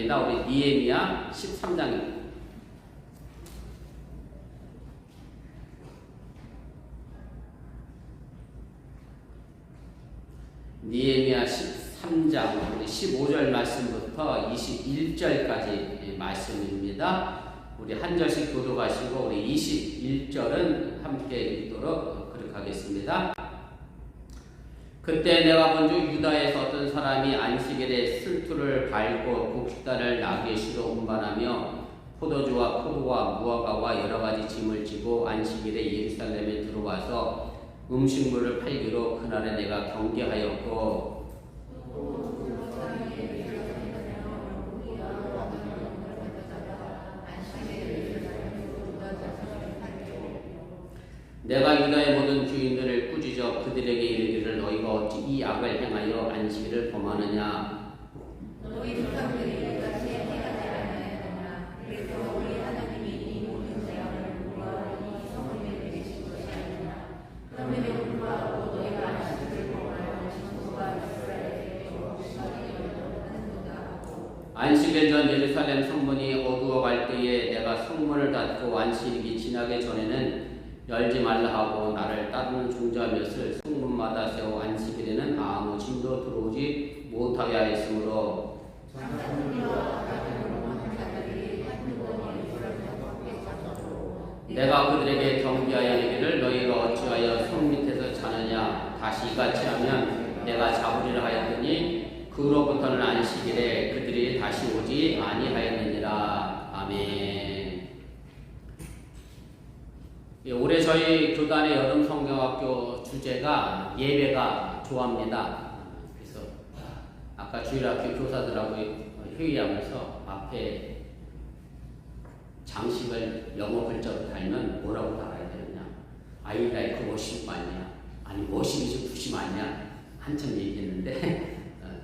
말씀입니다. 우리 니에미야 13장입니다. 니에미야 13장 우리 15절 말씀부터 21절까지 말씀입니다. 우리 한 절씩 교독하시고 우리 21절은 함께 읽도록 그렇게 하겠습니다. 그때 내가 본 주 유다에서 어떤 사람이 안식일에 슬투를 밟고 곡식단을 나귀시로 운반하며 포도주와 포도와 무화과와 여러 가지 짐을 지고 안식일에 예루살렘에 들어와서 음식물을 팔기로 그날에 내가 경계하였고 내가 유다의 모든 주인들을 꾸짖어 그들에게 이르기를 너희가 어찌 이 악을 행하여 안식일을 범하느냐. 너희 조상들이 이같이 행하지 아니하였느냐. 그래서 우리 하나님이 이 모든 재앙을 우리와 이 성읍에 내리신 것이 아니냐. 그럼에도 불구하고 너희가 안식일을 범하여 진노가 이스라엘에게 심하게 하는도다. 안식일 전 예루살렘 성문이 어두워갈 때에 내가 성문을 닫고 안식일이 지나기 전에는 열지 말라 하고 나를 따르는 종자 몇을 성문마다 세워 안식일에는 아무 짐도 들어오지 못하게 하였으므로 내가 그들에게 경계하여 이르기를 너희가 어찌하여 성 밑에서 자느냐. 다시 이같이 하면 내가 잡으리라 하였더니 그로부터는 안식일에 그들이 다시 오지 아니하였느니라. 아멘. 올해 저희 교단의 여름 성경학교 주제가 예배가 좋아합니다. 그래서 아까 주일학교 교사들하고 회의하면서 앞에 장식을 영어 글자로 달면 뭐라고 달아야 되느냐. I like worship 아니냐. 아니 worship is 부심 아니냐. 한참 얘기했는데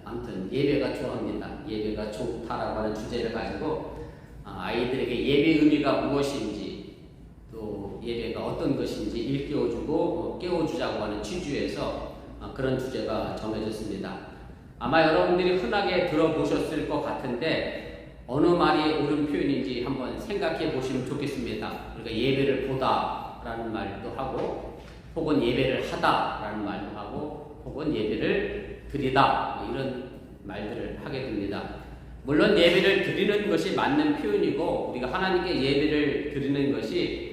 아무튼 예배가 좋아합니다. 예배가 좋다라고 하는 주제를 가지고 아이들에게 예배 의미가 무엇인지 또 예배가 어떤 것인지 일깨워주고 깨워주자고 하는 취지에서 그런 주제가 정해졌습니다. 아마 여러분들이 흔하게 들어보셨을 것 같은데 어느 말이 옳은 표현인지 한번 생각해 보시면 좋겠습니다. 그러니까 예배를 보다라는 말도 하고 혹은 예배를 하다라는 말도 하고 혹은 예배를 드리다 이런 말들을 하게 됩니다. 물론 예배를 드리는 것이 맞는 표현이고 우리가 하나님께 예배를 드리는 것이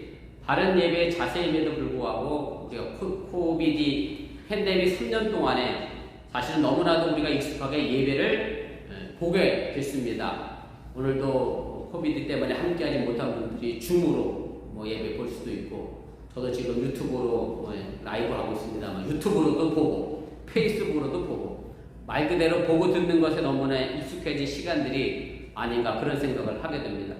다른 예배의 자세임에도 불구하고 우리가 코비드 팬데믹 3년 동안에 사실은 너무나도 우리가 익숙하게 예배를 보게 됐습니다. 오늘도 코비드 때문에 함께하지 못한 분들이 줌으로 예배 볼 수도 있고 저도 지금 유튜브로 라이브 하고 있습니다만 유튜브로도 보고 페이스북으로도 보고 말 그대로 보고 듣는 것에 너무나 익숙해진 시간들이 아닌가 그런 생각을 하게 됩니다.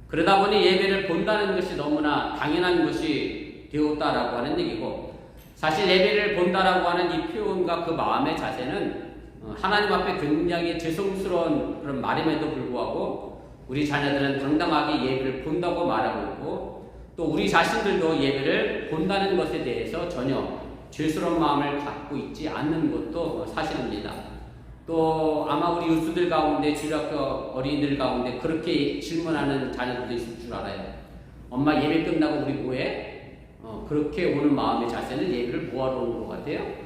그러다 보니 예배를 본다는 것이 너무나 당연한 것이 되었다라고 하는 얘기고 사실 예배를 본다라고 하는 이 표현과 그 마음의 자세는 하나님 앞에 굉장히 죄송스러운 그런 말임에도 불구하고 우리 자녀들은 당당하게 예배를 본다고 말하고 있고 또 우리 자신들도 예배를 본다는 것에 대해서 전혀 죄스러운 마음을 갖고 있지 않는 것도 사실입니다. 또 아마 우리 유수들 가운데 주일학교 어린이들 가운데 그렇게 질문하는 자녀들도 있을 줄 알아요. 엄마 예배 끝나고 우리 뭐해? 그렇게 오는 마음의 자세는 예배를 뭐하러 오는 것 같아요?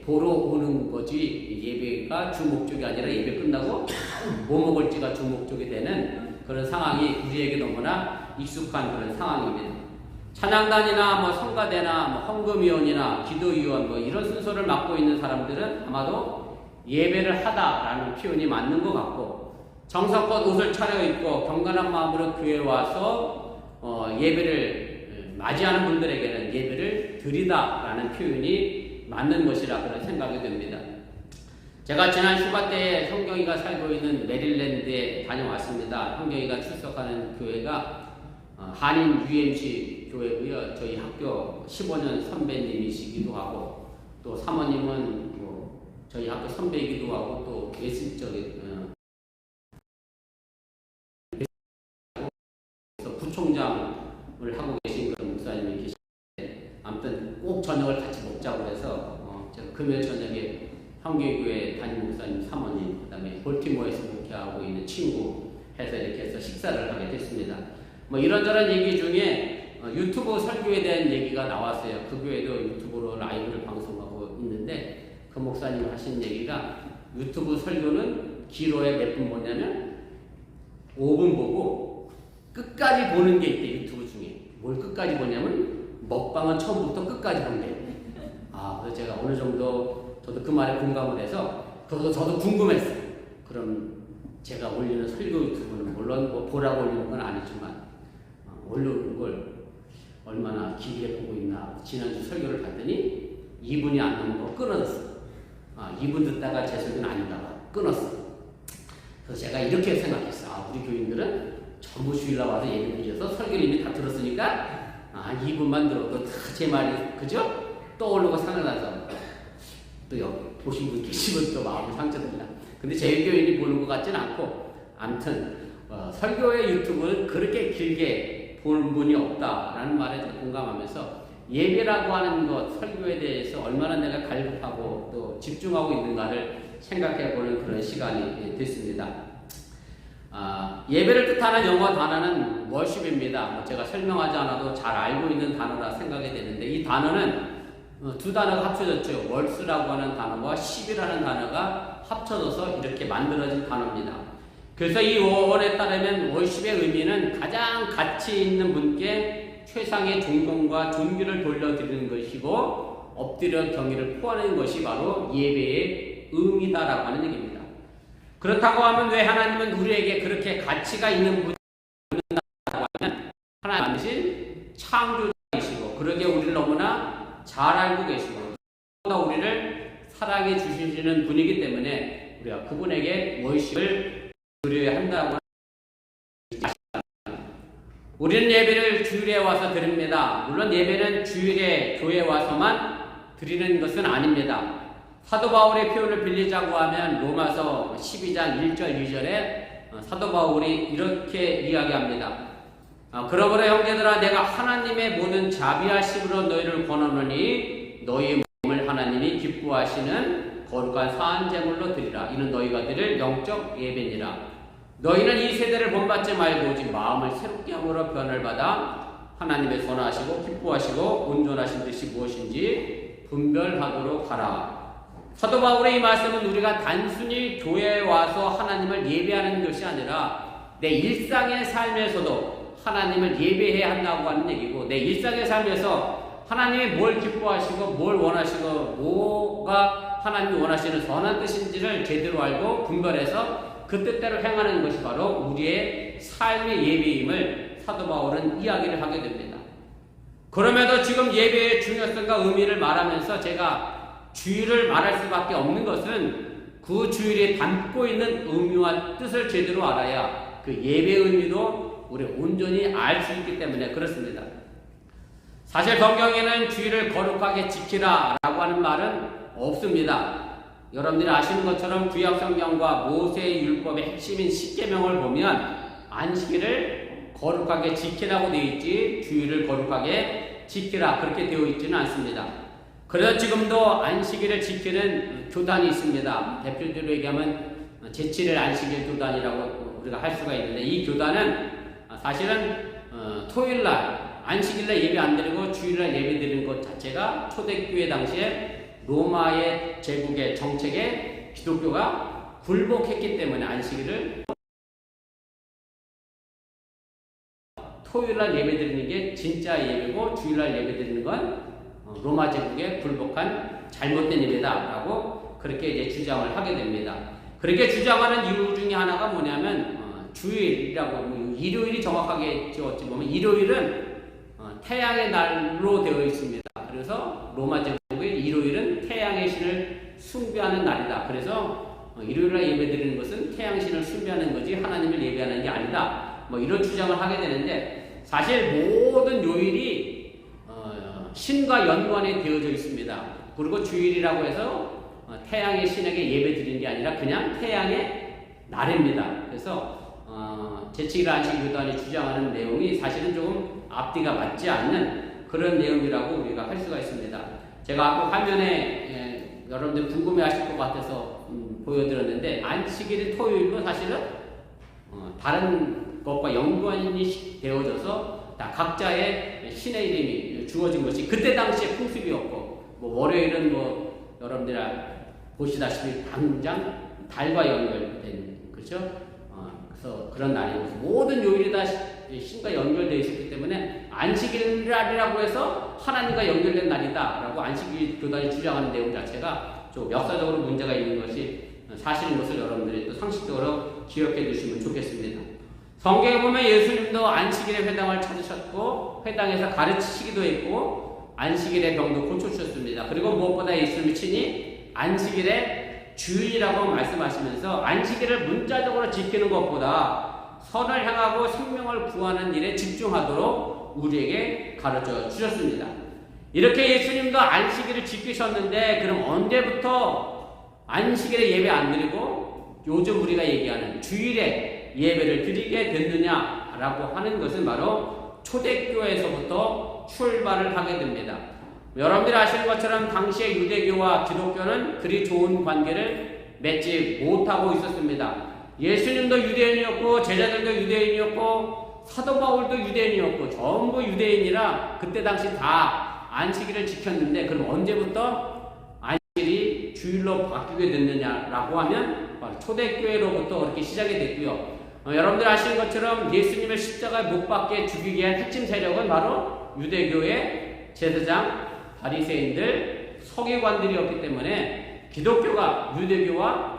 보러 오는 거지 예배가 주 목적이 아니라 예배 끝나고 뭐 먹을지가 주 목적이 되는 그런 상황이 우리에게 너무나 익숙한 그런 상황입니다. 찬양단이나 성가대나 헌금위원이나 기도위원 이런 순서를 맡고 있는 사람들은 아마도 예배를 하다라는 표현이 맞는 것 같고 정성껏 옷을 차려입고 경건한 마음으로 교회에 와서 예배를 맞이하는 분들에게는 예배를 드리다라는 표현이 맞는 것이라 그런 생각이 듭니다. 제가 지난 휴가 때 형경이가 살고 있는 메릴랜드에 다녀왔습니다. 형경이가 출석하는 교회가 한인 UMC 교회고요. 저희 학교 15년 선배님이시기도 하고 또 사모님은 저희 학교 선배이기도 하고 또 예술적인 부총장을 하고 계신 그런 목사님이 계신데 아무튼 꼭 저녁을 같이 먹자고 해서 제가 금요일 저녁에 형제교회 담임 목사님 사모님, 그 다음에 볼티모어에서 목회하고 있는 친구 해서 이렇게 해서 식사를 하게 됐습니다. 뭐 이런저런 얘기 중에 유튜브 설교에 대한 얘기가 나왔어요. 그 교회도 유튜브로 라이브를 방송하고 있는데 그 목사님 하신 얘기가 유튜브 설교는 기로에 몇 분 보냐면 5분 보고 끝까지 보는 게 있대. 유튜브 중에 뭘 끝까지 보냐면 먹방은 처음부터 끝까지 본대요. 그래서 제가 어느 정도 저도 그 말에 공감을 해서 저도 궁금했어요. 그럼 제가 올리는 설교 유튜브는 물론 뭐 보라고 올리는 건 아니지만 올리는 걸 얼마나 길게 보고 있나. 지난주 설교를 봤더니 2분이 안 넘고 끊어졌어. 2분 듣다가 제 설교는 아닌가 끊었어. 그래서 제가 이렇게 생각했어. 우리 교인들은 전부 주일날 와서 예배 드려서 설교를 이미 다 들었으니까 2분만 들어도 다 제 말이 그죠? 떠오르고 생각나서 또 여기 보신 분 계시면 또 마음이 상처됩니다. 근데 제 교인이 보는 것 같지는 않고 아무튼 설교의 유튜브는 그렇게 길게 보는 분이 없다라는 말에 공감하면서 예배라고 하는 것, 설교에 대해서 얼마나 내가 갈급하고 또 집중하고 있는가를 생각해보는 그런 시간이 됐습니다. 예배를 뜻하는 영어 단어는 worship입니다. 제가 설명하지 않아도 잘 알고 있는 단어라 생각이 되는데 이 단어는 두 단어가 합쳐졌죠. 월스라고 하는 단어와 십이라는 단어가 합쳐져서 이렇게 만들어진 단어입니다. 그래서 이 원에 따르면 월십의 의미는 가장 가치 있는 분께 최상의 존경과 존귀를 돌려드리는 것이고 엎드려 경의를 포하는 것이 바로 예배의 의미다라고 하는 얘기입니다. 그렇다고 하면 왜 하나님은 우리에게 그렇게 가치가 있는 분이라고 하면 하나님 만드신 창조자이시고 그러게 우리를 너무나 잘 알고 계시고 또 우리를 사랑해 주시는 분이기 때문에 우리가 그분에게 월십을 드려야 한다고. 우리는 예배를 주일에 와서 드립니다. 물론 예배는 주일에 교회에 와서만 드리는 것은 아닙니다. 사도 바울의 표현을 빌리자고 하면 로마서 12장 1절 2절에 사도 바울이 이렇게 이야기합니다. 그러므로 형제들아 내가 하나님의 모든 자비하심으로 너희를 권하노니 너희의 몸을 하나님이 기뻐하시는 거룩한 사한 제물로 드리라. 이는 너희가 드릴 영적 예배니라. 너희는 이 세대를 본받지 말고 오직 마음을 새롭게 함으로 변을 받아 하나님의 선하시고 기뻐하시고 온전하신 뜻이 무엇인지 분별하도록 하라. 사도 바울의 이 말씀은 우리가 단순히 교회에 와서 하나님을 예배하는 것이 아니라 내 일상의 삶에서도 하나님을 예배해야 한다고 하는 얘기고 내 일상의 삶에서 하나님이 뭘 기뻐하시고 뭘 원하시고 뭐가 하나님이 원하시는 선한 뜻인지를 제대로 알고 분별해서 그 뜻대로 행하는 것이 바로 우리의 삶의 예배임을 사도 바울은 이야기를 하게 됩니다. 그럼에도 지금 예배의 중요성과 의미를 말하면서 제가 주일을 말할 수밖에 없는 것은 그 주일이 담고 있는 의미와 뜻을 제대로 알아야 그 예배의 의미도 우리 온전히 알 수 있기 때문에 그렇습니다. 사실 성경에는 주일을 거룩하게 지키라 라고 하는 말은 없습니다. 여러분들이 아시는 것처럼 구약 성경과 모세의 율법의 핵심인 십계명을 보면 안식일을 거룩하게 지키라고 되어 있지 주일을 거룩하게 지키라 그렇게 되어 있지는 않습니다. 그래서 지금도 안식일을 지키는 교단이 있습니다. 대표적으로 얘기하면 제7일 안식일 교단이라고 우리가 할 수가 있는데 이 교단은 사실은 토요일날 안식일날 예배 안 드리고 주일날 예배 드리는 것 자체가 초대교회 당시에 로마의 제국의 정책에 기독교가 굴복했기 때문에 안식일을 토요일날 예배드리는 게 진짜 예배고 주일날 예배드리는 건 로마 제국에 굴복한 잘못된 예배다라고 그렇게 이제 주장을 하게 됩니다. 그렇게 주장하는 이유 중에 하나가 뭐냐면 주일이라고 일요일이 정확하게 지었지 보면 일요일은 태양의 날로 되어 있습니다. 그래서 로마 제국의 일요일은 태양의 신을 숭배하는 날이다. 그래서 일요일날 예배드리는 것은 태양신을 숭배하는 거지 하나님을 예배하는 게 아니다. 뭐 이런 주장을 하게 되는데 사실 모든 요일이 신과 연관이 되어져 있습니다. 그리고 주일이라고 해서 태양의 신에게 예배드리는 게 아니라 그냥 태양의 날입니다. 그래서 제7일 안식교단이 주장하는 내용이 사실은 조금 앞뒤가 맞지 않는 그런 내용이라고 우리가 할 수가 있습니다. 제가 아까 화면에 여러분들 궁금해하실 것 같아서 보여드렸는데 안식일이 토요일도 사실은 다른 것과 연관이 되어져서 다 각자의 신의 이름이 주어진 것이 그때 당시의 풍습이었고 뭐 월요일은 뭐 여러분들 보시다시피 당장 달과 연결된 그렇죠? 그래서 그런 날이고 모든 요일이 다 신과 연결되어 있었기 때문에 안식일이라고 해서 하나님과 연결된 날이다라고 안식일 교단이 주장하는 내용 자체가 좀 역사적으로 문제가 있는 것이 사실인 것을 여러분들이 또 상식적으로 기억해 두시면 좋겠습니다. 성경에 보면 예수님도 안식일에 회당을 찾으셨고 회당에서 가르치시기도 했고 안식일의 병도 고쳐주셨습니다. 그리고 무엇보다 예수님이 친히 안식일의 주인이라고 말씀하시면서 안식일을 문자적으로 지키는 것보다 선을 향하고 생명을 구하는 일에 집중하도록 우리에게 가르쳐 주셨습니다. 이렇게 예수님도 안식일을 지키셨는데 그럼 언제부터 안식일에 예배 안 드리고 요즘 우리가 얘기하는 주일에 예배를 드리게 됐느냐라고 하는 것은 바로 초대교회에서부터 출발을 하게 됩니다. 여러분들이 아시는 것처럼 당시의 유대교와 기독교는 그리 좋은 관계를 맺지 못하고 있었습니다. 예수님도 유대인이었고 제자들도 유대인이었고 사도 바울도 유대인이었고 전부 유대인이라 그때 당시 다 안식일을 지켰는데 그럼 언제부터 안식일이 주일로 바뀌게 됐느냐라고 하면 바로 초대교회로부터 그렇게 시작이 됐고요. 여러분들 아시는 것처럼 예수님의 십자가에 못 박게 죽이기 위한 핵심 세력은 바로 유대교의 제사장, 바리새인들, 서기관들이었기 때문에 기독교가 유대교와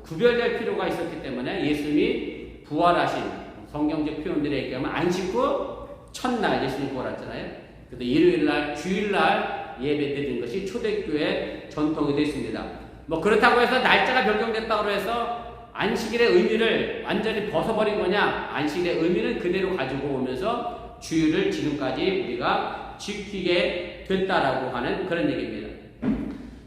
구별될 필요가 있었기 때문에 예수님이 부활하신 성경적 표현들에 의하면 안식 후 첫날 예수님 부활했잖아요. 그래서 일요일날, 주일날 예배 드리는 것이 초대교회 전통이 됐습니다. 뭐 그렇다고 해서 날짜가 변경됐다고 해서 안식일의 의미를 완전히 벗어버린 거냐? 안식일의 의미는 그대로 가지고 오면서 주일을 지금까지 우리가 지키게 됐다라고 하는 그런 얘기입니다.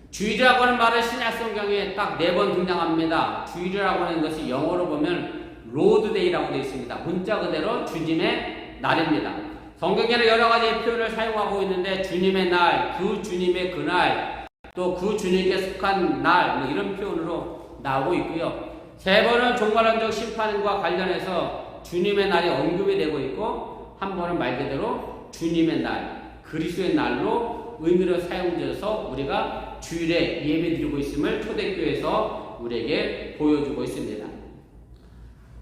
주일이라고 하는 말은 신약 성경에 딱 4번 등장합니다. 주일이라고 하는 것이 영어로 보면 로드데이라고 되어 있습니다. 문자 그대로 주님의 날입니다. 성경에는 여러 가지 표현을 사용하고 있는데 주님의 날, 그 주님의 그날, 또 그 주님께 속한 날, 뭐 이런 표현으로 나오고 있고요. 3번은 종말론적 심판과 관련해서 주님의 날이 언급이 되고 있고 한 번은 말 그대로 주님의 날, 그리스도의 날로 의미로 사용되어서 우리가 주일에 예배드리고 있음을 초대교회에서 우리에게 보여주고 있습니다.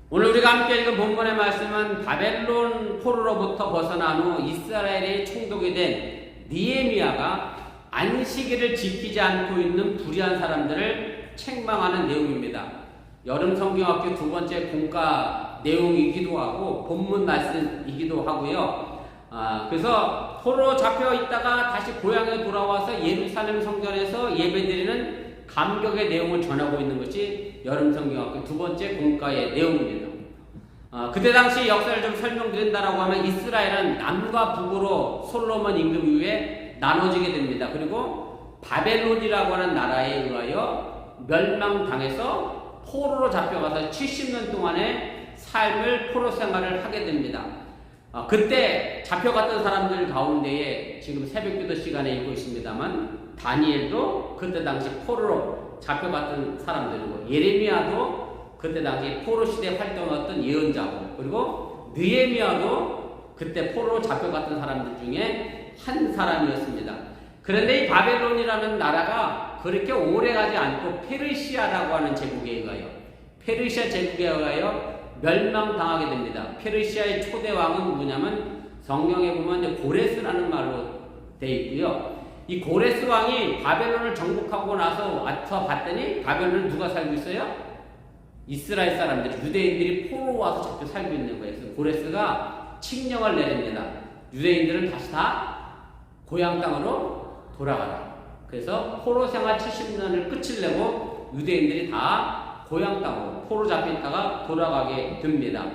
오늘 우리가 함께 읽은 본문의 말씀은 바벨론 포로로부터 벗어난 후 이스라엘의 총독이 된 느헤미야가 안식일을 지키지 않고 있는 불의한 사람들을 책망하는 내용입니다. 여름 성경학교 2번째 공과 내용이기도 하고 본문 말씀이기도 하고요. 그래서 포로 잡혀 있다가 다시 고향에 돌아와서 예루살렘 성전에서 예배드리는 감격의 내용을 전하고 있는 것이 여름 성경학교 2번째 공과의 내용입니다. 그때 당시 역사를 좀 설명드린다라고 하면 이스라엘은 남과 북으로 솔로몬 임금 이후에 나눠지게 됩니다. 그리고 바벨론이라고 하는 나라에 의하여 멸망당해서 포로로 잡혀가서 70년 동안의 삶을 포로 생활을 하게 됩니다. 그때 잡혀갔던 사람들 가운데에 지금 새벽기도 시간에 읽고 있습니다만 다니엘도 그때 당시 포로로 잡혀갔던 사람들이고 예레미야도 그때 당시 포로 시대에 활동했던 예언자고 그리고 느헤미야도 그때 포로로 잡혀갔던 사람들 중에 한 사람이었습니다. 그런데 이 바벨론이라는 나라가 그렇게 오래 가지 않고 페르시아라고 하는 제국에 의하여 페르시아 제국에 의하여 멸망당하게 됩니다. 페르시아의 초대 왕은 누구냐면 성경에 보면 고레스라는 말로 되어 있고요. 이 고레스 왕이 바벨론을 정복하고 나서 와서 봤더니 바벨론은 누가 살고 있어요? 이스라엘 사람들, 유대인들이 포로 와서 잡혀 살고 있는 거예요. 그래서 고레스가 칙령을 내립니다. 유대인들은 다시 다 고향 땅으로 돌아가라. 그래서 포로 생활 70년을 끝을 내고 유대인들이 다 고향 땅으로 포로 잡혀있다가 돌아가게 됩니다.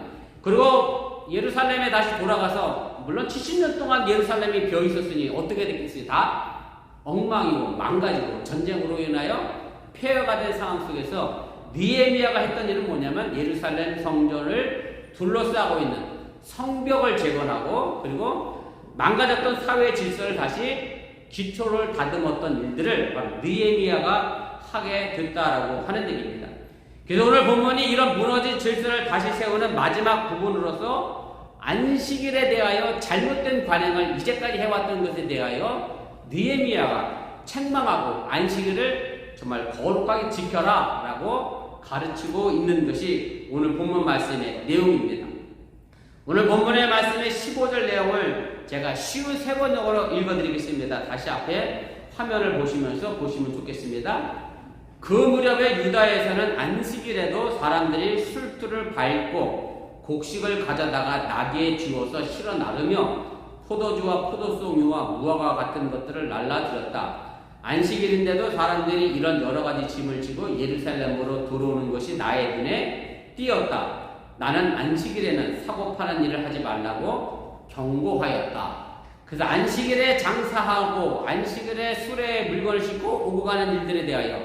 그리고 예루살렘에 다시 돌아가서 물론 70년 동안 예루살렘이 비어 있었으니 어떻게 됐겠어요? 다 엉망이고 망가지고 전쟁으로 인하여 폐허가 된 상황 속에서 느헤미야가 했던 일은 뭐냐면 예루살렘 성전을 둘러싸고 있는 성벽을 재건하고 그리고 망가졌던 사회 질서를 다시 기초를 다듬었던 일들을 바로 느헤미야가 하게 됐다라고 하는 얘기입니다. 그래서 오늘 본문이 이런 무너진 질서를 다시 세우는 마지막 부분으로서 안식일에 대하여 잘못된 관행을 이제까지 해왔던 것에 대하여 느헤미야가 책망하고 안식일을 정말 거룩하게 지켜라 라고 가르치고 있는 것이 오늘 본문 말씀의 내용입니다. 오늘 본문의 말씀의 15절 내용을 제가 쉬운 세 번역으로 읽어드리겠습니다. 다시 앞에 화면을 보시면서 보시면 좋겠습니다. 그 무렵에 유다에서는 안식일에도 사람들이 술투를 밟고 곡식을 가져다가 나귀에 쥐어서 실어 나르며 포도주와 포도송이와 무화과 같은 것들을 날라들었다. 안식일인데도 사람들이 이런 여러 가지 짐을 지고 예루살렘으로 들어오는 것이 나의 눈에 띄었다. 나는 안식일에는 사고 파는 일을 하지 말라고 경고하였다. 그래서 안식일에 장사하고 안식일에 술에 물건을 싣고 오고 가는 일들에 대하여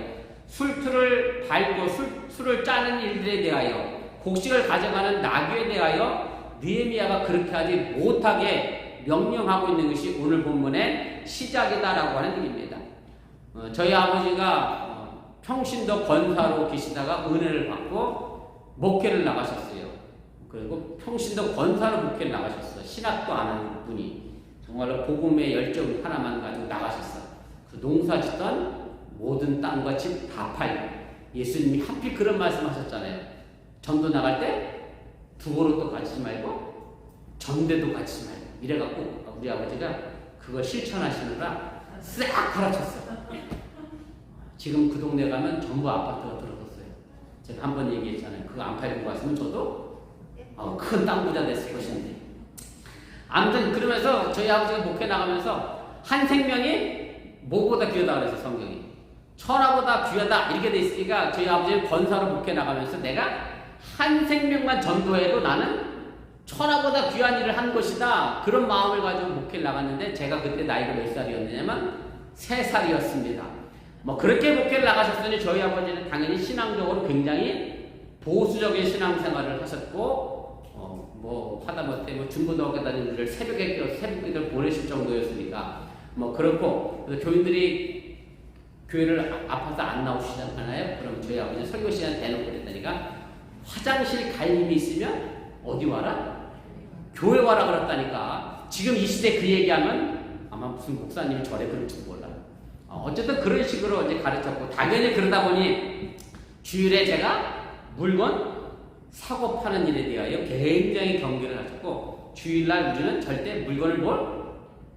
술투를 밟고 술을 짜는 일들에 대하여 곡식을 가져가는 나귀에 대하여 느헤미야가 그렇게 하지 못하게 명령하고 있는 것이 오늘 본문의 시작이다라고 하는 얘기입니다. 저희 아버지가 평신도 권사로 계시다가 은혜를 받고 목회를 나가셨어요. 그리고 평신도 권사로 목회를 나가셨어요. 신학도 안 하는 분이 정말로 복음의 열정 하나만 가지고 나가셨어요. 그 농사 짓던 모든 땅과 집 다 팔고 예수님이 하필 그런 말씀 하셨잖아요. 전도 나갈 때 두고로도 가지지 말고 전대도 가지지 말고 이래갖고 우리 아버지가 그걸 실천하시느라 싹 갈아쳤어요. 지금 그 동네 가면 전부 아파트가 들어섰어요. 제가 한번 얘기했잖아요. 그거 안 팔고 갔으면 저도 큰 땅 부자 됐을 것인데. 아무튼 그러면서 저희 아버지가 목회 나가면서 한 생명이 뭐보다 귀하다 그래서 성경이 천하보다 귀하다 이렇게 돼 있으니까 저희 아버지는 권사로 목회 나가면서 내가 한 생명만 전도해도 나는 천하보다 귀한 일을 한 것이다 그런 마음을 가지고 목회를 나갔는데 제가 그때 나이가 몇 살이었느냐면 3살이었습니다. 뭐 그렇게 목회를 나가셨으니 저희 아버지는 당연히 신앙적으로 굉장히 보수적인 신앙생활을 하셨고 뭐 하다못해 뭐 중고등학교 다니는 분들 새벽에 깨어서 새벽기도를 보내실 정도였으니까 뭐 그렇고 그래서 교인들이 교회를 아파서 안 나오시잖아요. 그럼 저희 아버지 설교 시간 대놓고 그랬다니까 화장실 갈 일이 있으면 어디 와라? 교회 와라 그랬다니까. 지금 이 시대 그 얘기하면 아마 무슨 목사님이 저래 그럴지 몰라. 어쨌든 그런 식으로 이제 가르쳤고 당연히 그러다 보니 주일에 제가 물건 사고 파는 일에 대하여 굉장히 경계를 하셨고 주일날 우리는 절대 물건을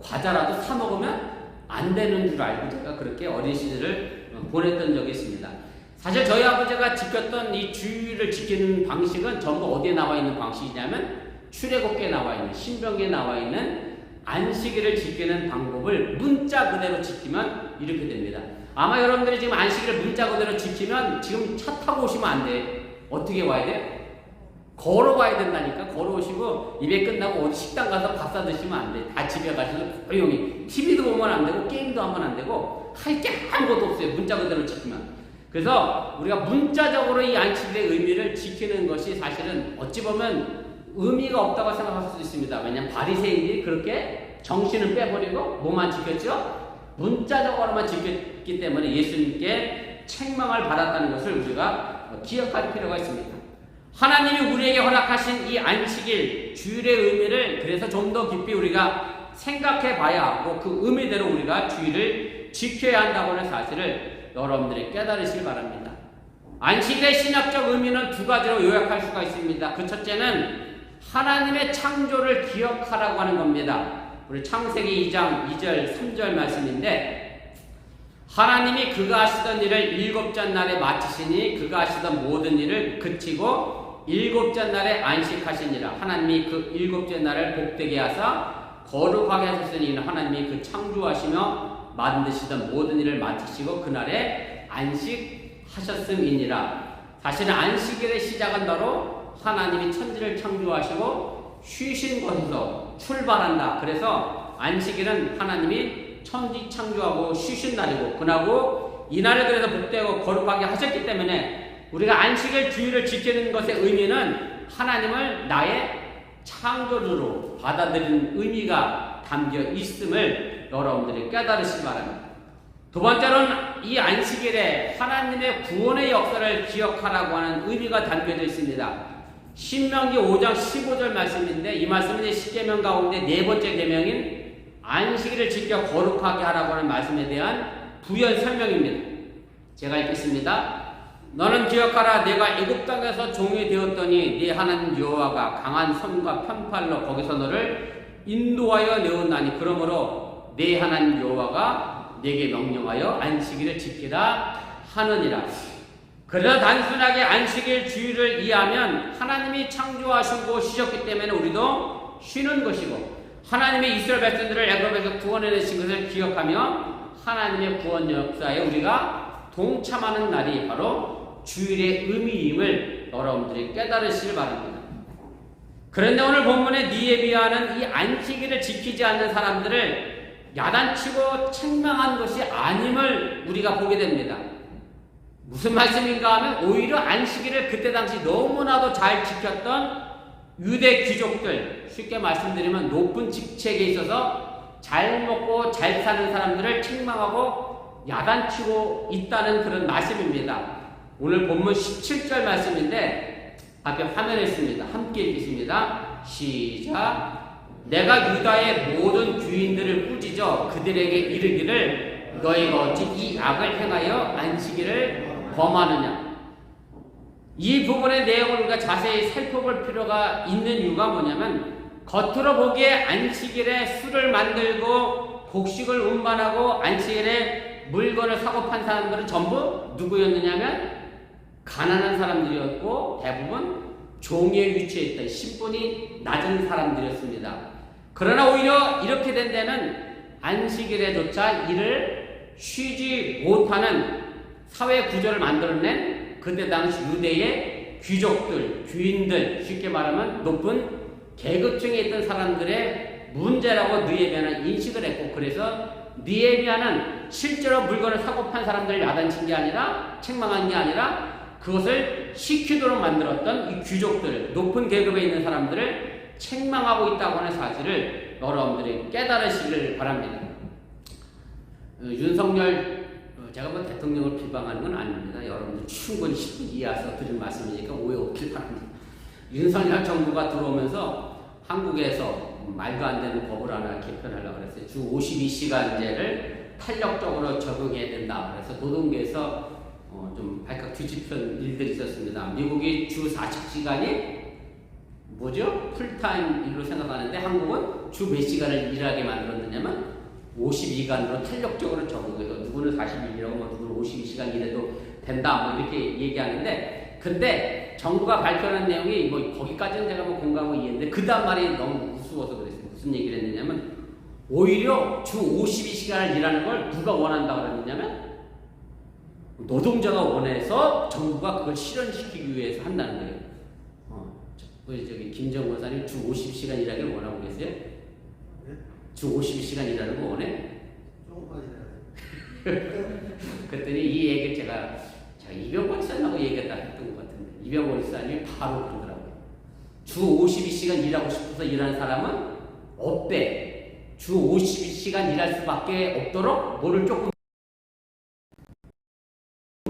과자라도 사 먹으면 안 되는 줄 알고 제가 그렇게 어린 시절을 보냈던 적이 있습니다. 사실 저희 아버지가 지켰던 이 주일을 지키는 방식은 전부 어디에 나와 있는 방식이냐면 출애굽기에 나와 있는 신명기에 나와 있는 안식일을 지키는 방법을 문자 그대로 지키면 이렇게 됩니다. 아마 여러분들이 지금 안식일을 문자 그대로 지키면 지금 차 타고 오시면 안 돼. 어떻게 와야 돼? 걸어가야 된다니까. 걸어오시고 입에 끝나고 어디 식당 가서 밥 사 드시면 안 돼. 다 집에 가셔서 조용히 TV도 보면 안 되고 게임도 하면 안 되고 할 게 아무것도 없어요. 문자 그대로 지키면. 그래서 우리가 문자적으로 이 안식일의 의미를 지키는 것이 사실은 어찌 보면 의미가 없다고 생각할 수도 있습니다. 왜냐하면 바리새인들이 그렇게 정신을 빼버리고 뭐만 지켰죠? 문자적으로만 지켰기 때문에 예수님께 책망을 받았다는 것을 우리가 기억할 필요가 있습니다. 하나님이 우리에게 허락하신 이 안식일, 주일의 의미를 그래서 좀 더 깊이 우리가 생각해 봐야 하고 그 의미대로 우리가 주일을 지켜야 한다고 하는 사실을 여러분들이 깨달으시길 바랍니다. 안식일의 신학적 의미는 2가지로 요약할 수가 있습니다. 그 첫째는 하나님의 창조를 기억하라고 하는 겁니다. 우리 창세기 2장 2절 3절 말씀인데 하나님이 그가 하시던 일을 7째 날에 마치시니 그가 하시던 모든 일을 그치고 7째 날에 안식하시니라. 하나님이 그 7째 날을 복되게 하사 거룩하게 하셨으니 이는 하나님이 그 창조하시며 만드시던 모든 일을 마치시고 그날에 안식하셨음이니라. 사실은 안식일의 시작은 바로 하나님이 천지를 창조하시고 쉬신 것에서 출발한다. 그래서 안식일은 하나님이 천지 창조하고 쉬신 날이고 그날고 이날을 그래서 복되고 거룩하게 하셨기 때문에 우리가 안식일 주일을 지키는 것의 의미는 하나님을 나의 창조주로 받아들이는 의미가 담겨 있음을 여러분들이 깨달으시기 바랍니다. 두 번째로는 이 안식일에 하나님의 구원의 역사를 기억하라고 하는 의미가 담겨져 있습니다. 신명기 5장 15절 말씀인데 이 말씀은 십계명 가운데 네 번째 계명인 안식일을 지켜 거룩하게 하라고 하는 말씀에 대한 부연 설명입니다. 제가 읽겠습니다. 너는 기억하라. 내가 애굽 땅에서 종이 되었더니 네 하나님 여호와가 강한 손과 편팔로 거기서 너를 인도하여 내었나니 그러므로 네 하나님 여호와가 네게 명령하여 안식일을 지키라 하느니라. 그러나 단순하게 안식일 주일을 이해하면 하나님이 창조하시고 쉬셨기 때문에 우리도 쉬는 것이고 하나님의 이스라엘 백성들을 애굽에서 구원해내신 것을 기억하며 하나님의 구원 역사에 우리가 동참하는 날이 바로 주일의 의미임을 여러분들이 깨달으시길 바랍니다. 그런데 오늘 본문의 느헤미야는 이 안식일을 지키지 않는 사람들을 야단치고 책망한 것이 아님을 우리가 보게 됩니다. 무슨 말씀인가 하면 오히려 안식일을 그때 당시 너무나도 잘 지켰던 유대 귀족들, 쉽게 말씀드리면 높은 직책에 있어서 잘 먹고 잘 사는 사람들을 책망하고 야단치고 있다는 그런 말씀입니다. 오늘 본문 17절 말씀인데 앞에 화면에 있습니다. 함께 읽겠습니다. 시작. 내가 유다의 모든 귀인들을 꾸짖어 그들에게 이르기를 너희가 어찌 이 악을 행하여 안식일을 범하느냐. 이 부분의 내용을 우리가 자세히 살펴볼 필요가 있는 이유가 뭐냐면 겉으로 보기에 안식일에 술을 만들고 곡식을 운반하고 안식일에 물건을 사고 판 사람들은 전부 누구였느냐면 가난한 사람들이었고 대부분 종의 위치에 있던 신분이 낮은 사람들이었습니다. 그러나 오히려 이렇게 된 데는 안식일에조차 일을 쉬지 못하는 사회 구조를 만들어낸 그때 당시 유대의 귀족들, 귀인들, 쉽게 말하면 높은 계급층에 있던 사람들의 문제라고 느헤미야는 인식을 했고, 그래서 느헤미야는 실제로 물건을 사고 판 사람들을 야단친 게 아니라, 책망한 게 아니라 그것을 시키도록 만들었던 이 귀족들, 높은 계급에 있는 사람들을 책망하고 있다고 하는 사실을 여러분들이 깨달으시길 바랍니다. 윤석열, 제가 뭐 대통령을 비방하는 건 아닙니다. 여러분들 충분히 10분 이해해서 드린 말씀이니까 오해 없길 바랍니다. 윤석열 정부가 들어오면서 한국에서 말도 안 되는 법을 하나 개편하려고 그랬어요. 주 52시간제를 탄력적으로 적용해야 된다. 그래서 노동계에서 좀 발칵 뒤집힌 일들이 있었습니다. 미국이 주 40시간이 뭐죠? 풀타임 일로 생각하는데 한국은 주 몇 시간을 일하게 만들었느냐면 52시간으로 탄력적으로 적용해서 누구는 41이라고 뭐 누구는 52시간 일해도 된다 뭐 이렇게 얘기하는데, 근데 정부가 발표한 내용이 뭐 거기까지는 제가 뭐 공감하고 이해했는데 그 다음 말이 너무 우스워서 그랬어요. 무슨 얘기를 했느냐면 오히려 주 52시간을 일하는 걸 누가 원한다고 그랬느냐면 노동자가 원해서 정부가 그걸 실현시키기 위해서 한다는 거예요. 우리 저기 김정은 사님 주 50시간 일하기를 원하고 계세요? 네? 주 52시간 일하는 거 원해? 조금만 일해야 그랬더니 이 얘기를 제가 이병헌 씨하고 얘기했다 했던 것 같은데, 이병헌 씨님 바로 그러더라고요. 주 52시간 일하고 싶어서 일하는 사람은 없대. 주 52시간 일할 수밖에 없도록 뭐를 조금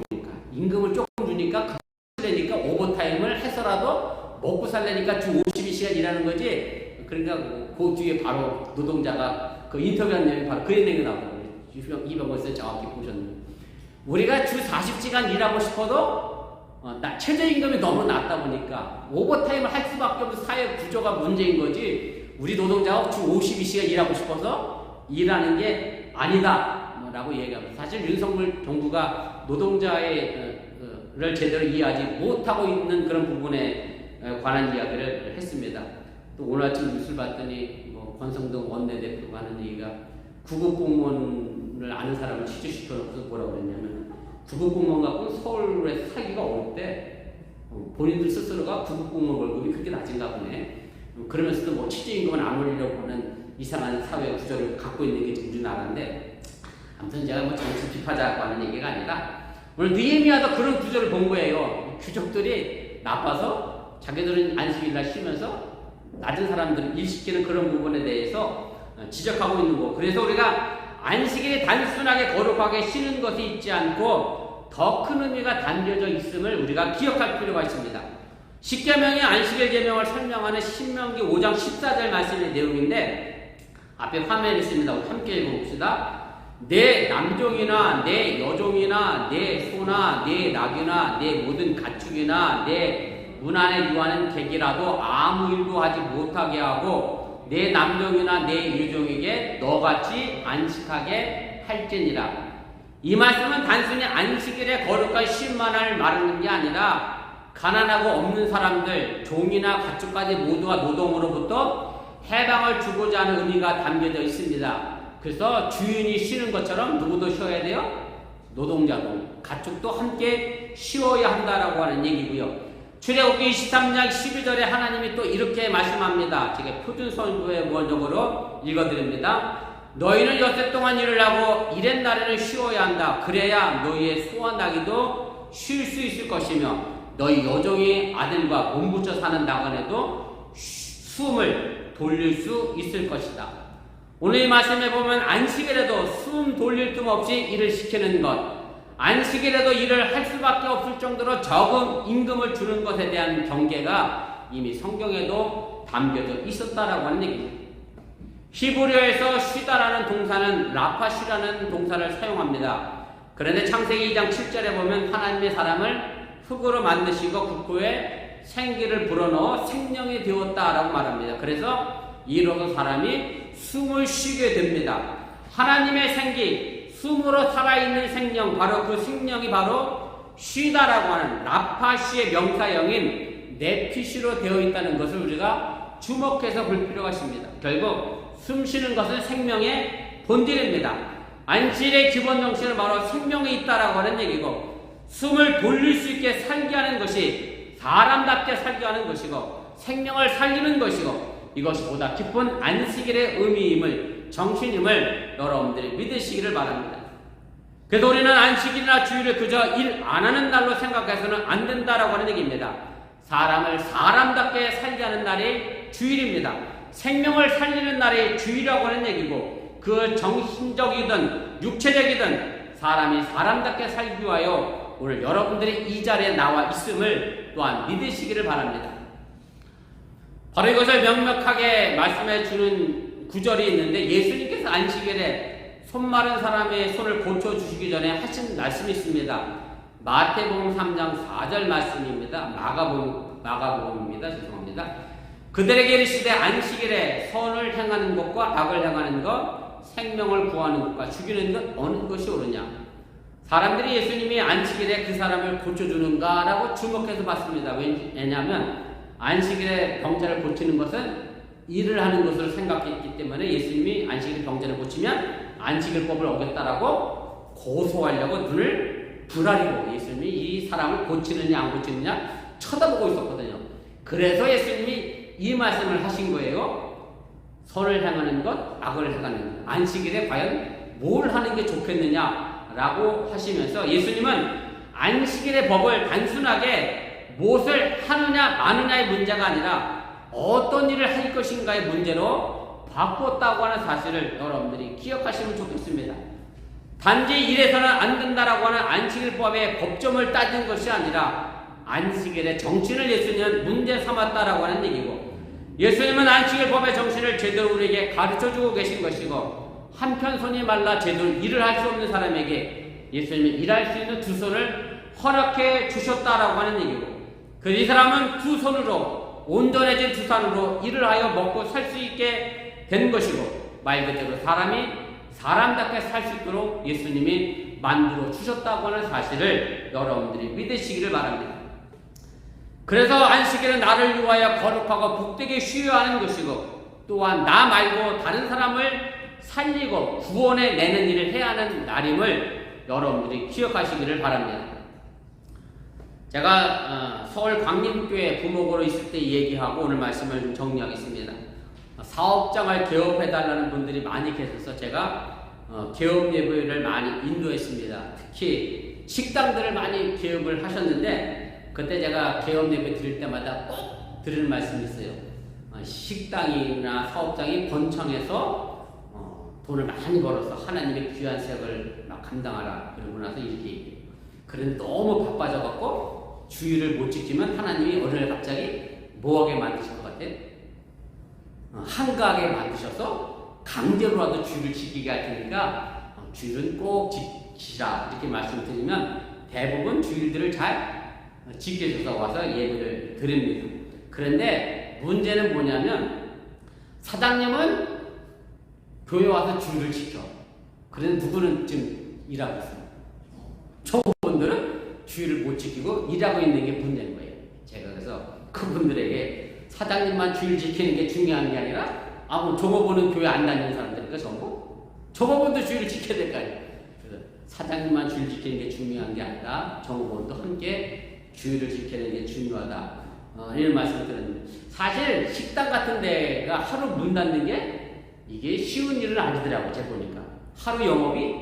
주니까, 임금을 조금 주니까 그러니까 오버타임을 해서라도 먹고 살려니까 주 52시간 일하는 거지. 그러니까 그 뒤에 바로 노동자가 그 인터뷰한 내용이 바로 그 내용이 나오거든요. 이병헌 씨 정확히 보셨는데, 우리가 주 40시간 일하고 싶어도 최저임금이 너무 낮다 보니까 오버타임을 할 수밖에 없는 사회 구조가 문제인 거지, 우리 노동자가 주 52시간 일하고 싶어서 일하는 게 아니다 라고 얘기합니다. 사실 윤석열 정부가 노동자를 제대로 이해하지 못하고 있는 그런 부분에 관한 이야기를 했습니다. 또 오늘 아침 뉴스를 봤더니 뭐 권성동 원내대표가 하는 얘기가 구급 공무원을 아는 사람을 취직시켜놓고서 뭐라고 그랬냐면 구급 공무원 갖고 서울에 살기가 어렵대. 본인들 스스로가 구급 공무원 월급이 그렇게 낮은가 보네. 그러면서도 뭐 취직임금을 안 올리려고 하는 이상한 사회 구조를 갖고 있는 게 우리나라인데, 아무튼 제가 뭐 정치 비판자라고 하는 얘기가 아니라 오늘 느헤미야도 그런 구조를 본 거예요. 귀족들이 나빠서 자기들은 안식일날 쉬면서 낮은 사람들을 일시키는 그런 부분에 대해서 지적하고 있는 거. 그래서 우리가 안식일이 단순하게 거룩하게 쉬는 것이 있지 않고 더 큰 의미가 담겨져 있음을 우리가 기억할 필요가 있습니다. 십계명이 안식일 계명을 설명하는 신명기 5장 14절 말씀의 내용인데 앞에 화면에 있습니다. 우리 함께 읽어봅시다. 내 남종이나 내 여종이나 내 소나 내 낙이나 내 모든 가축이나 내 문 안에 유하는 객이라도 아무 일도 하지 못하게 하고 내 남종이나 내 여종에게 너같이 안식하게 할지니라. 이 말씀은 단순히 안식일에 거룩한 쉼만을 말하는 게 아니라 가난하고 없는 사람들, 종이나 가축까지 모두가 노동으로부터 해방을 주고자 하는 의미가 담겨져 있습니다. 그래서 주인이 쉬는 것처럼 누구도 쉬어야 돼요? 노동자도, 가축도 함께 쉬어야 한다라고 하는 얘기고요. 출애굽기 23장 12절에 하나님이 또 이렇게 말씀합니다. 제가 표준 선구의 원적으로 읽어드립니다. 너희는 엿새 동안 일을 하고 일의 날에는 쉬어야 한다. 그래야 너희의 소와 나귀도 쉴 수 있을 것이며 너희 여종이 아들과 몸붙여 사는 나그네도 숨을 돌릴 수 있을 것이다. 오늘 이 말씀에 보면 안식일에도 숨 돌릴 틈 없이 일을 시키는 것, 안식일에도 일을 할 수밖에 없을 정도로 적은 임금을 주는 것에 대한 경계가 이미 성경에도 담겨져 있었다라고 하는 얘기입니다. 히브리어에서 쉬다라는 동사는 라파시라는 동사를 사용합니다. 그런데 창세기 2장 7절에 보면 하나님의 사람을 흙으로 만드시고 그 코에 생기를 불어넣어 생명이 되었다라고 말합니다. 그래서 이로써 사람이 숨을 쉬게 됩니다. 하나님의 생기, 숨으로 살아있는 생명, 바로 그 생명이 바로 쉬다라고 하는 라파시의 명사형인 네피시로 되어 있다는 것을 우리가 주목해서 볼 필요가 있습니다. 결국 숨 쉬는 것은 생명의 본질입니다. 안식일의 기본 정신은 바로 생명에 있다라고 하는 얘기고, 숨을 돌릴 수 있게 살게 하는 것이 사람답게 살게 하는 것이고 생명을 살리는 것이고, 이것이 보다 깊은 안식일의 의미임을, 정신임을 여러분들이 믿으시기를 바랍니다. 그래서 우리는 안식일이나 주일을 그저 일 안 하는 날로 생각해서는 안 된다라고 하는 얘기입니다. 사람을 사람답게 살게 하는 날이 주일입니다. 생명을 살리는 날이 주일이라고 하는 얘기고, 그 정신적이든 육체적이든 사람이 사람답게 살기 위하여 오늘 여러분들이 이 자리에 나와 있음을 또한 믿으시기를 바랍니다. 바로 이것을 명확하게 말씀해 주는 구절이 있는데, 예수님께서 안식일에 손 마른 사람의 손을 고쳐주시기 전에 하신 말씀이 있습니다. 마태복음 3장 4절 말씀입니다. 마가복음입니다. 죄송합니다. 그들에게 이르시되 안식일에 선을 행하는 것과 악을 행하는 것, 생명을 구하는 것과 죽이는 것 어느 것이 옳으냐. 사람들이 예수님이 안식일에 그 사람을 고쳐주는가라고 주목해서 봤습니다. 왜냐하면 안식일에 병자를 고치는 것은 일을 하는 것으로 생각했기 때문에 예수님이 안식일에 병자를 고치면 안식일법을 어겼다라고 고소하려고 눈을 부라리고 예수님이 이 사람을 고치느냐 안 고치느냐 쳐다보고 있었거든요. 그래서 예수님이 이 말씀을 하신 거예요. 선을 행하는 것, 악을 행하는 것, 안식일에 과연 뭘 하는 게 좋겠느냐라고 하시면서 예수님은 안식일의 법을 단순하게 무엇을 하느냐 마느냐의 문제가 아니라 어떤 일을 할 것인가의 문제로 바꿨다고 하는 사실을 여러분들이 기억하시면 좋겠습니다. 단지 일해서는 안 된다라고 하는 안식일법의 법점을 따진 것이 아니라 안식일의 정신을 예수님은 문제 삼았다라고 하는 얘기고, 예수님은 안식일법의 정신을 제대로 우리에게 가르쳐주고 계신 것이고, 한편 손이 말라 제대로 일을 할 수 없는 사람에게 예수님이 일할 수 있는 두 손을 허락해 주셨다라고 하는 얘기고, 이 사람은 두 손으로, 온전해진 두 손으로 일을 하여 먹고 살 수 있게 된 것이고, 말 그대로 사람이 사람답게 살 수 있도록 예수님이 만들어 주셨다고 하는 사실을 여러분들이 믿으시기를 바랍니다. 그래서 안식일은 나를 위하여 거룩하고 복되게 쉬어야 하는 것이고, 또한 나 말고 다른 사람을 살리고 구원해 내는 일을 해야 하는 날임을 여러분들이 기억하시기를 바랍니다. 제가 서울 광림교회 부목으로 있을 때 얘기하고 오늘 말씀을 좀 정리하겠습니다. 사업장을 개업해달라는 분들이 많이 계셔서 제가 개업 예배를 많이 인도했습니다. 특히 식당들을 많이 개업을 하셨는데, 그때 제가 개업 예배 드릴 때마다 꼭 드리는 말씀이 있어요. 식당이나 사업장이 번창해서 돈을 많이 벌어서 하나님의 귀한 사역을 막 감당하라. 그러고 나서 이렇게 얘기해요. 그런데 너무 바빠져갖고 주의를 못 지키면 하나님이 어느 날 갑자기 뭐하게 만드실 것 같아요? 한가하게 만드셔서 강제로라도 주의를 지키게 할 테니까 주의는 꼭 지키라. 이렇게 말씀드리면 대부분 주일들을 잘 지켜줘서 와서 예배를 드립니다. 그런데 문제는 뭐냐면 사장님은 교회 와서 주일을 지켜. 그런데 누구는 지금 일하고 있습니다. 저분들은 주일을 못 지키고 일하고 있는 게 문제인 거예요. 제가 그래서 그분들에게 사장님만 주일 지키는 게 중요한 게 아니라 종업원은 교회 안 다니는 사람들이니까 전부 종업원도 주일을 지켜야 될 거 아니에요. 그래서 사장님만 주일 지키는 게 중요한 게 아니라 종업원도 함께 주일을 지키는 게 중요하다. 이런 말씀을 드렸는데 사실 식당 같은 데가 하루 문 닫는 게 이게 쉬운 일은 아니더라고요. 제가 보니까 하루 영업이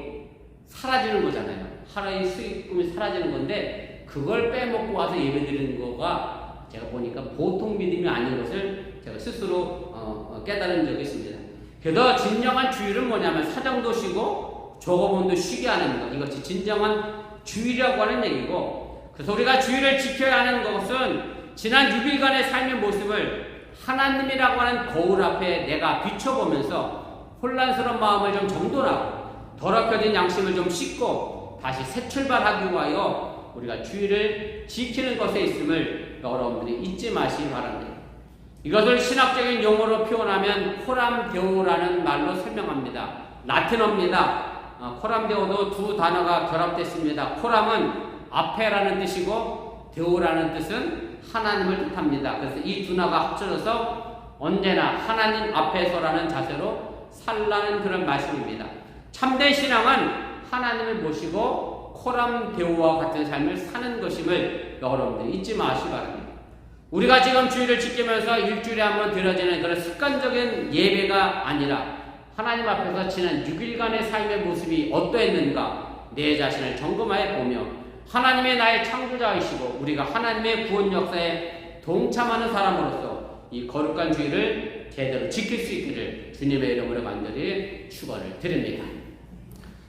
사라지는 거잖아요. 하루의 수익금이 사라지는 건데 그걸 빼먹고 와서 예배드리는 거가 제가 보니까 보통 믿음이 아닌 것을 제가 스스로 깨달은 적이 있습니다. 그래서 진정한 주일은 뭐냐면 사장도 쉬고 종업원도 쉬게 하는 것, 이것이 진정한 주일이라고 하는 얘기고, 그래서 우리가 주일을 지켜야 하는 것은 지난 6일간의 삶의 모습을 하나님이라고 하는 거울 앞에 내가 비춰보면서 혼란스러운 마음을 좀 정돈하고 더럽혀진 양심을 좀 씻고 다시 새 출발하기 위하여 우리가 주일을 지키는 것에 있음을 여러분들이 잊지 마시기 바랍니다. 이것을 신학적인 용어로 표현하면 코람데오라는 말로 설명합니다. 라틴어입니다. 코람데오도 두 단어가 결합됐습니다. 코람은 앞에라는 뜻이고 데오라는 뜻은 하나님을 뜻합니다. 그래서 이 두 단어가 합쳐져서 언제나 하나님 앞에서라는 자세로 살라는 그런 말씀입니다. 참된 신앙은 하나님을 모시고 코람데오와 같은 삶을 사는 것임을 여러분들 잊지 마시기 바랍니다. 우리가 지금 주일을 지키면서 일주일에 한번 드려지는 그런 습관적인 예배가 아니라 하나님 앞에서 지난 6일간의 삶의 모습이 어떠했는가 내 자신을 점검하여 보며 하나님의 나의 창조자이시고 우리가 하나님의 구원 역사에 동참하는 사람으로서 이 거룩한 주일을 제대로 지킬 수 있기를 주님의 이름으로 간절히 축원을 드립니다.